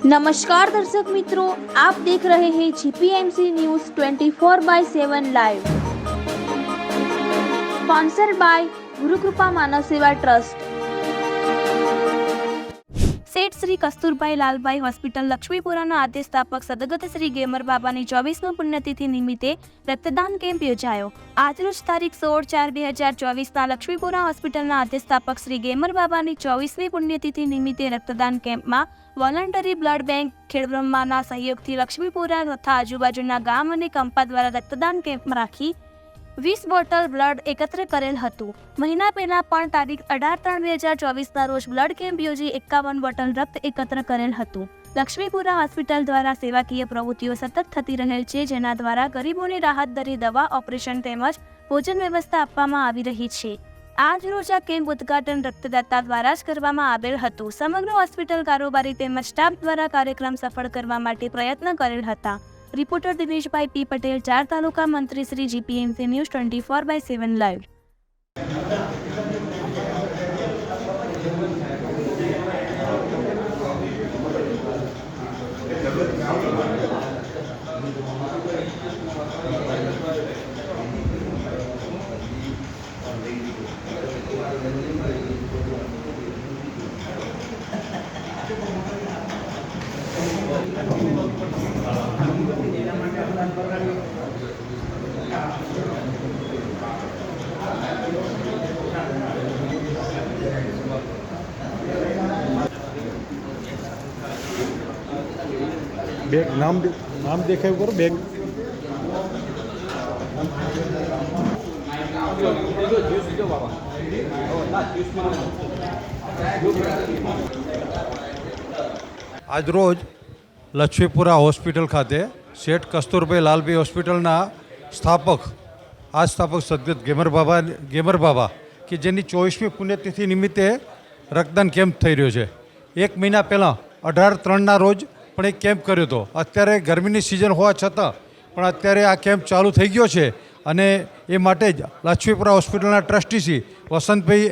नमस्कार दर्शक मित्रों, आप देख रहे हैं जीपीएमसी news 24/7 live, sponsored by Gurukripa मानव सेवा ट्रस्ट। सेठ श्री कस्तूरभाई लालभाई હોસ્પિટલ લક્ષ્મીપુરાના આદ્ય સ્થાપક સદગત શ્રી ગેમર બાબાની 24મી પુણ્યતિથિ નિમિત્તે રક્તદાન કેમ્પ યોજાયો। આજરોજ તારીખ 16/4/2024ના લક્ષ્મીપુરા હોસ્પિટલના આદ્ય સ્થાપક શ્રી ગેમર બાબાની 24મી પુણ્યતિથિ નિમિત્તે રક્તદાન કેમ્પમાં વોલન્ટરી બ્લડ બેંક ખેડબ્રહ્માના સહયોગથી લક્ષ્મીપુરા તથા આજુબાજુના ગામ અને કંપા દ્વારા રક્તદાન કેમ્પ રાખી 20 બોટલ બ્લડ એકત્ર કરેલ હતું। મહિના પહેલા પણ તારીખ 18/3/2024ના રોજ બ્લડ કેમ્પ યોજી 51 બોટલ રક્ત એકત્ર કરેલ હતું। લક્ષ્મીપુરા હોસ્પિટલ દ્વારા સેવાકીય પ્રવૃત્તિઓ સતત થતી રહેલ છે, જેના દ્વારા ગરીબોને રાહત દરે દવા, ઓપરેશન તેમજ ભોજન વ્યવસ્થા આપવામાં આવી રહી છે। આજ રોજ આ કેમ્પ ઉદ્ઘાટન રક્તદાતા દ્વારા જ કરવામાં આવેલ હતું। સમગ્ર હોસ્પિટલ કારોબારી તેમજ સ્ટાફ દ્વારા કાર્યક્રમ સફળ કરવા માટે પ્રયત્ન કરેલ હતા। रिपोर्टर दिनेशभाई पी पटेल, 4 तालुका मंत्री श्री जीपीएमसी न्यूज 24/7 लाइव। બેગ નામ દેખાયું કરો બેગ આજરોજ લક્ષ્મીપુરા હોસ્પિટલ ખાતે શેઠ કસ્તુરભાઈ લાલભાઈ હોસ્પિટલના સ્થાપક સદગત ગેમર બાબા કે જેની 24મી પુણ્યતિથિ નિમિત્તે રક્તદાન કેમ્પ થઈ રહ્યો છે। 1 મહિના પહેલાં 18/3ના રોજ પણ એક કેમ્પ કર્યો હતો। અત્યારે ગરમીની સિઝન હોવા છતાં પણ અત્યારે આ કેમ્પ ચાલુ થઈ ગયો છે અને એ માટે જ લક્ષ્મીપુરા હોસ્પિટલના ટ્રસ્ટી શ્રી વસંતભાઈ,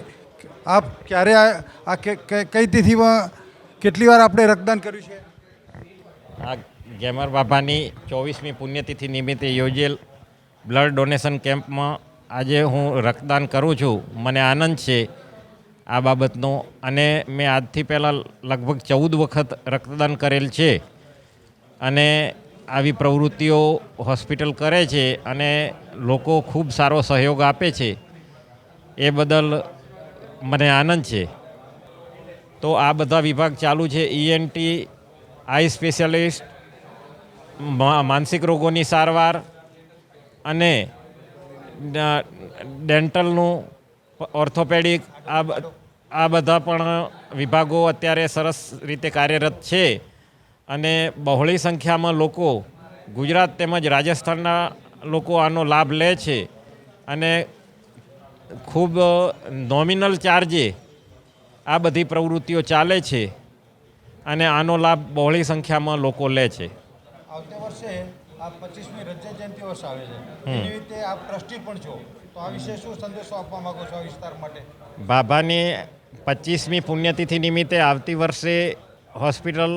આપ ક્યારે આ કઈ તિથિમાં કેટલી વાર આપણે રક્તદાન કર્યું છે? આ ગેમર બાબાની 24મી પુણ્યતિથિ નિમિત્તે યોજેલ બ્લડ ડોનેશન કેમ્પમાં આજે હું રક્તદાન કરું છું। મને આનંદ છે આ બાબતનો અને મેં આજથી પહેલાં લગભગ 14 વખત રક્તદાન કરેલ છે અને આવી પ્રવૃત્તિઓ હોસ્પિટલ કરે છે અને લોકો ખૂબ સારો સહયોગ આપે છે, એ બદલ મને આનંદ છે। તો આ બધા વિભાગ ચાલુ છે, ENT, આઈ સ્પેશિયાલિસ્ટ, માનસિક રોગોની સારવાર અને ડેન્ટલનું, ઓર્થોપેડિક, આ બધા પણ વિભાગો અત્યારે સરસ રીતે કાર્યરત છે અને બહોળી સંખ્યામાં લોકો ગુજરાત તેમજ રાજસ્થાનના લોકો આનો લાભ લે છે અને ખૂબ નોમિનલ ચાર્જે આ બધી પ્રવૃત્તિઓ ચાલે છે અને આનો લાભ બહોળી સંખ્યામાં લોકો લે છે। આવતા વર્ષે આ 25મી રજત જયંતિ વર્ષ આવે છે, એ નિમિત્તે આપ ટ્રસ્ટી પણ છો, તો આ વિશે શું સંદેશો આપવા માંગો છો આ વિસ્તાર માટે? બાબાની 25મી પુણ્યતિથિ નિમિત્તે આવતી વર્ષે હોસ્પિટલ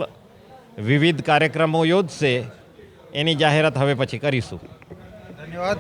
વિવિધ કાર્યક્રમો યોજશે, એની જાહેરાત હવે પછી કરીશું। ધન્યવાદ।